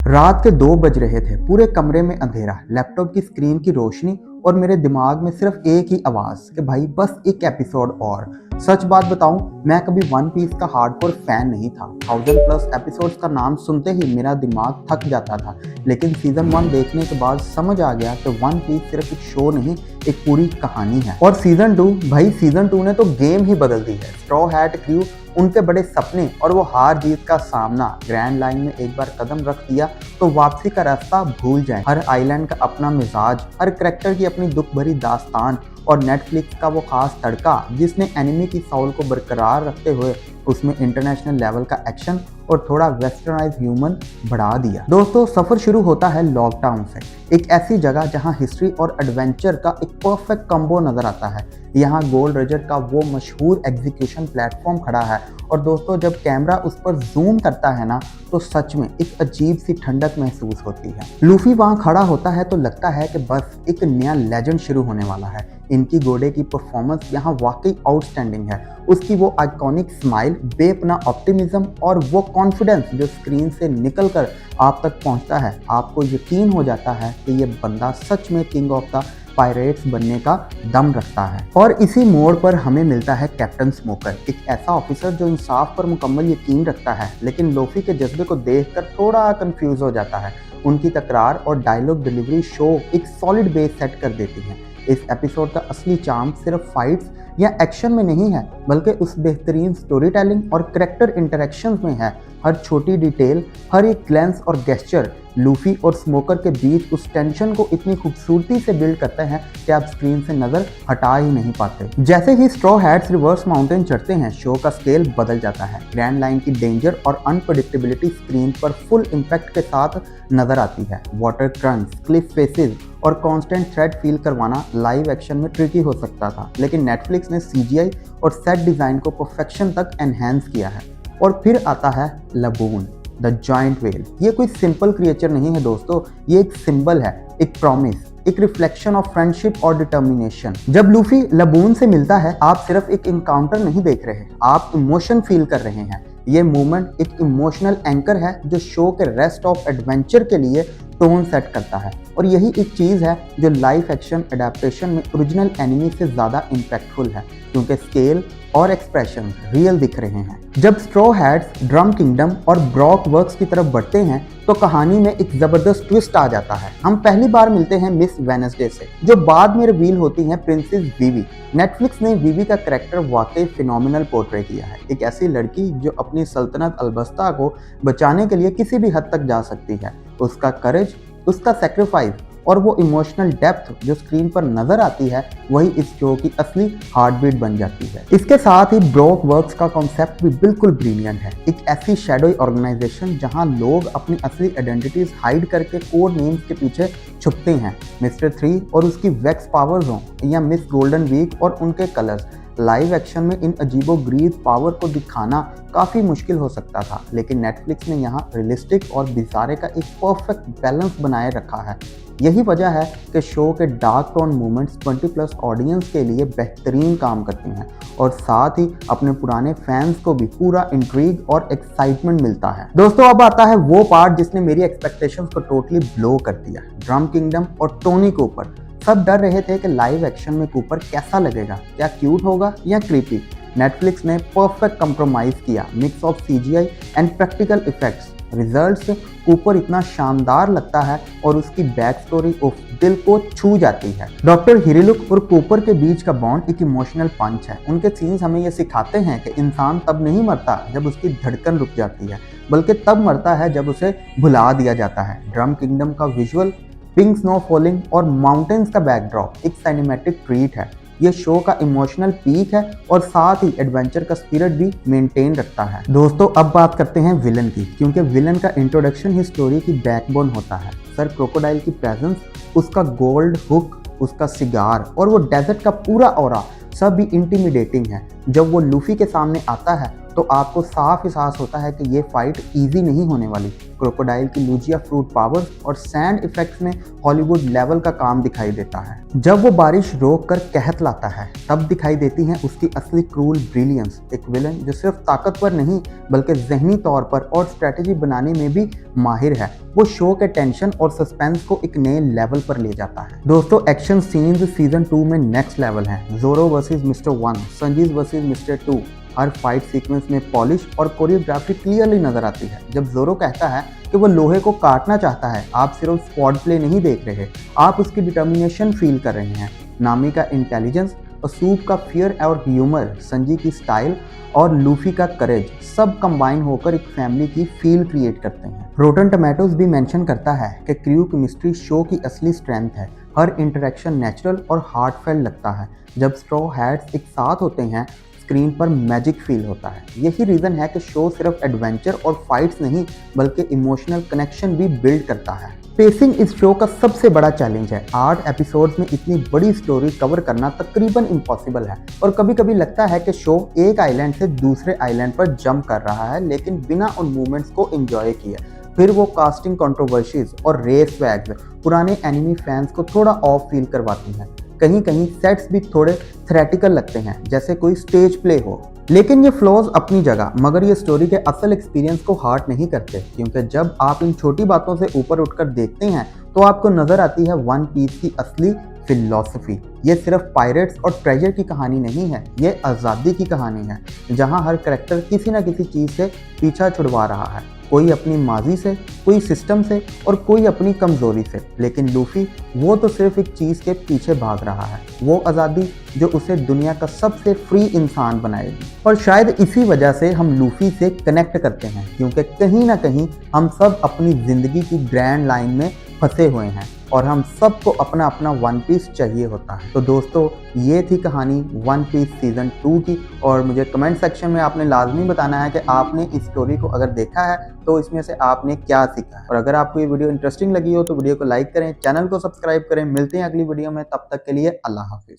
रात के 2 बज रहे थे। पूरे कमरे में अंधेरा, लैपटॉप की स्क्रीन की रोशनी और मेरे दिमाग में सिर्फ एक ही आवाज़ कि भाई बस एक एपिसोड और। सच बात बताऊं, मैं कभी वन पीस का हार्डकोर फैन नहीं था। 1000+ एपिसोड्स का नाम सुनते ही मेरा दिमाग थक जाता था। लेकिन सीजन 1 देखने के बाद समझ आ गया कि वन पीस सिर्फ एक शो नहीं, एक पूरी कहानी है। और सीजन 2 भाई, सीजन 2 ने तो गेम ही बदल दी है। स्ट्रॉ हैट क्रू, उनके बड़े सपने और वो हार जीत का सामना। ग्रैंड लाइन में एक बार कदम रख दिया तो वापसी का रास्ता भूल जाए। हर आइलैंड का अपना मिजाज, हर करेक्टर की अपनी दुख भरी दास्तान और नेटफ्लिक्स का वो खास तड़का जिसने एनिमे की साउल को बरकरार रखते हुए उसमें इंटरनेशनल लेवल का एक्शन और थोड़ा वेस्टर्नाइज ह्यूमन बढ़ा दिया। दोस्तों, सफर शुरू होता है लॉकडाउन से, एक ऐसी जगह जहां हिस्ट्री और एडवेंचर का एक परफेक्ट कॉम्बो नजर आता है। यहाँ गोल्ड रजर का वो मशहूर एग्जीक्यूशन प्लेटफॉर्म खड़ा है और दोस्तों, जब कैमरा उस पर जूम करता है ना, तो सच में एक अजीब सी ठंडक महसूस होती है। लूफी वहाँ खड़ा होता है तो लगता है कि बस एक नया लेजेंड शुरू होने वाला है। इनकी घोड़े की परफॉर्मेंस यहाँ वाकई आउटस्टैंडिंग है। उसकी वो आइकॉनिक स्माइल, बेपना ऑप्टिमिज्म और वो कॉन्फिडेंस जो स्क्रीन से निकलकर आप तक पहुँचता है, आपको यकीन हो जाता है कि ये बंदा सच में किंग ऑफ द पायरेट्स बनने का दम रखता है। और इसी मोड़ पर हमें मिलता है कैप्टन स्मोकर, एक ऐसा ऑफिसर जो इंसाफ पर मुकम्मल यकीन रखता है, लेकिन लूफी के जज्बे को देखकर थोड़ा कंफ्यूज हो जाता है। उनकी तकरार और डायलॉग डिलीवरी शो एक सॉलिड बेस सेट कर देती है। इस एपिसोड का असली चार्म सिर्फ फाइट्स या एक्शन में नहीं है, बल्कि उस बेहतरीन स्टोरी टेलिंग और करेक्टर इंटरेक्शंस में है। हर छोटी डिटेल, हर एक ग्लैंस और गेस्चर लूफी और स्मोकर के बीच उस टेंशन को इतनी खूबसूरती से बिल्ड करते हैं कि आप स्क्रीन से नजर हटा ही नहीं पाते। जैसे ही स्ट्रॉ हैट्स रिवर्स माउंटेन चढ़ते हैं, शो का स्केल बदल जाता है। ग्रैंड लाइन की डेंजर और अनप्रेडिक्टेबिलिटी स्क्रीन पर फुल इम्पैक्ट के साथ नजर आती है। वाटर क्रंच, क्लिफ फेसेस और कांस्टेंट थ्रेट फील करवाना लाइव एक्शन में ट्रिकी हो सकता था, लेकिन नेटफ्लिक्स ने CGI और सेट डिजाइन को परफेक्शन तक एनहेंस किया है। और फिर आता है लबून, द जॉइंट वेल। ये कोई सिंपल क्रिएचर नहीं है दोस्तों, ये एक सिंबल है, एक प्रॉमिस, एक रिफ्लेक्शन ऑफ फ्रेंडशिप और डिटर्मिनेशन। जब लूफी लबून से मिलता है, आप सिर्फ एक इनकाउंटर नहीं देख रहे, आप इमोशन फील कर रहे हैं। ये मोमेंट एक इमोशनल एंकर है जो शो के रेस्ट ऑफ एडवेंचर के लिए टोन सेट करता है। और यही एक चीज़ है जो लाइव एक्शन एडेप्टेशन में ओरिजिनल एनिमी से ज़्यादा इम्पैक्टफुल है, क्योंकि स्केल और एक्सप्रेशन रियल दिख रहे हैं। जब स्ट्रॉ हैट्स ड्रम किंगडम और ब्रॉक वर्क्स की तरफ बढ़ते हैं तो कहानी में एक ज़बरदस्त ट्विस्ट आ जाता है। हम पहली बार मिलते हैं मिस वेडनेसडे से, जो बाद में रिवील होती हैं प्रिंसेस विवी। नेटफ्लिक्स ने विवी का कैरेक्टर वाकई फिनोमिनल पोर्ट्रे किया है। एक ऐसी लड़की जो अपनी सल्तनत अलबस्ता को बचाने के लिए किसी भी हद तक जा सकती है। उसका करेज, उसका सेक्रीफाइस और वो इमोशनल डेप्थ जो स्क्रीन पर नजर आती है, वही इस शो की असली हार्टबीट बन जाती है। इसके साथ ही ब्रॉक वर्क्स का कॉन्सेप्ट भी बिल्कुल ब्रिलियंट है। एक ऐसी शैडोई ऑर्गेनाइजेशन जहां लोग अपनी असली आइडेंटिटीज हाइड करके कोड नेम्स के पीछे छुपते हैं। मिस्टर 3 और उसकी वैक्स पावर्स हों या मिस गोल्डन वीक और उनके कलर्स, लाइव एक्शन में इन अजीबोगरीब पावर को दिखाना काफ़ी मुश्किल हो सकता था, लेकिन नेटफ्लिक्स ने यहाँ रियलिस्टिक और बिजारे का एक परफेक्ट बैलेंस बनाए रखा है। यही वजह है कि शो के डार्क टोन मूवमेंट्स 20+ ऑडियंस के लिए बेहतरीन काम करते हैं और साथ ही अपने पुराने फैंस को भी पूरा इंट्रीग और एक्साइटमेंट मिलता है। दोस्तों, अब आता है वो पार्ट जिसने मेरी एक्सपेक्टेशंस को टोटली ब्लो कर दिया। ड्रम किंगडम और टोनी कूपर। सब डर रहे थे कि लाइव एक्शन में कूपर कैसा लगेगा, क्या क्यूट होगा या क्रीपी। नेटफ्लिक्स ने परफेक्ट कंप्रोमाइज किया, mix of CGI and practical effects. Results, Cooper इतना शानदार लगता है और उसकी बैक स्टोरी दिल को छू जाती है। डॉक्टर हिरिलुक और कूपर के बीच का बॉन्ड एक इमोशनल पंच है। उनके सीन्स हमें यह सिखाते हैं कि इंसान तब नहीं मरता जब उसकी धड़कन रुक जाती है, बल्कि तब मरता है जब उसे भुला दिया जाता है। ड्रम किंगडम का विजुअल, पिंक स्नो फॉलिंग और माउंटेन्स का बैकड्रॉप एक सिनेमैटिक ट्रीट है। ये शो का इमोशनल पीक है और साथ ही एडवेंचर का स्पिरिट भी मेंटेन रखता है। दोस्तों, अब बात करते हैं विलन की, क्योंकि विलन का इंट्रोडक्शन ही स्टोरी की बैकबोन होता है। सर क्रोकोडाइल की प्रेजेंस, उसका गोल्ड हुक, उसका सिगार और वो डेजर्ट का पूरा ऑरा सब भी इंटिमिडेटिंग है। जब वो लूफी के सामने आता है तो तो आपको साफ एहसास होता है कि ये फाइट इजी नहीं होने वाली। क्रोकोडाइल की लूजिया फ्रूट पावर और सैंड इफेक्ट्स में हॉलीवुड लेवल का काम दिखाई देता है। जब वो बारिश रोक कर कहत लाता है तब दिखाई देती है उसकी असली क्रूल ब्रिलियंस। एक विलन जो सिर्फ ताकतवर नहीं बल्कि जहनी तौर पर और स्ट्रेटेजी बनाने में भी माहिर है। वो शो के टेंशन और सस्पेंस को एक नए लेवल पर ले जाता है। दोस्तों, एक्शन सीन्स सीजन 2 में नेक्स्ट लेवल हैं। जोरो versus mister 1, Sanjeev versus mister 2। हर फाइट सीक्वेंस में पॉलिश और कोरियोग्राफी क्लियरली नजर आती है। जब जोरो कहता है कि वो लोहे को काटना चाहता है, आप सिर्फ स्क्वाड प्ले नहीं देख रहे, आप उसकी डिटर्मिनेशन फील कर रहे हैं। नामी का इंटेलिजेंस और सूप का फियर और ह्यूमर, संजी की स्टाइल और लूफी का करेज, सब कंबाइन होकर एक फैमिली की फील क्रिएट करते हैं। रोटन टोमेटोज भी मेंशन करता है कि क्रू केमिस्ट्री शो की असली स्ट्रेंथ है। हर इंटरेक्शन नेचुरल और हार्टफेल्ट लगता है। जब स्ट्रॉ हैट्स एक साथ होते हैं स्क्रीन पर मैजिक फील होता है। यही रीज़न है कि शो सिर्फ एडवेंचर और फाइट्स नहीं बल्कि इमोशनल कनेक्शन भी बिल्ड करता है। पेसिंग इस शो का सबसे बड़ा चैलेंज है। 8 एपिसोड्स में इतनी बड़ी स्टोरी कवर करना तकरीबन इम्पॉसिबल है और कभी कभी लगता है कि शो एक आइलैंड से दूसरे आइलैंड पर जंप कर रहा है लेकिन बिना उन मूवमेंट्स को एंजॉय किए। फिर वो कास्टिंग कंट्रोवर्सीज और रेस वैग्स पुराने एनिमी फैंस को थोड़ा ऑफ फील करवाती हैं। कहीं कहीं सेट्स भी थोड़े थ्रेटिकल लगते हैं, जैसे कोई स्टेज प्ले हो। लेकिन ये फ्लॉज अपनी जगह, मगर ये स्टोरी के असल एक्सपीरियंस को हार्ट नहीं करते, क्योंकि जब आप इन छोटी बातों से ऊपर उठकर देखते हैं तो आपको नजर आती है वन पीस की असली फिलॉसफी। ये सिर्फ पायरेट्स और ट्रेजर की कहानी नहीं है, ये आज़ादी की कहानी है, जहां हर करेक्टर किसी न किसी चीज़ से पीछा छुड़वा रहा है। कोई अपनी माजी से, कोई सिस्टम से और कोई अपनी कमजोरी से। लेकिन लूफी वो तो सिर्फ एक चीज़ के पीछे भाग रहा है, वो आज़ादी जो उसे दुनिया का सबसे फ्री इंसान बनाएगी। और शायद इसी वजह से हम लूफी से कनेक्ट करते हैं, क्योंकि कहीं ना कहीं हम सब अपनी ज़िंदगी की ग्रैंड लाइन में फंसे हुए हैं और हम सबको अपना अपना वन पीस चाहिए होता है। तो दोस्तों, ये थी कहानी वन पीस सीजन 2 की। और मुझे कमेंट सेक्शन में आपने लाजमी बताना है कि आपने इस स्टोरी को अगर देखा है तो इसमें से आपने क्या सीखा है। और अगर आपको ये वीडियो इंटरेस्टिंग लगी हो तो वीडियो को लाइक करें, चैनल को सब्सक्राइब करें। मिलते हैं अगली वीडियो में, तब तक के लिए अल्लाह हाफिज़।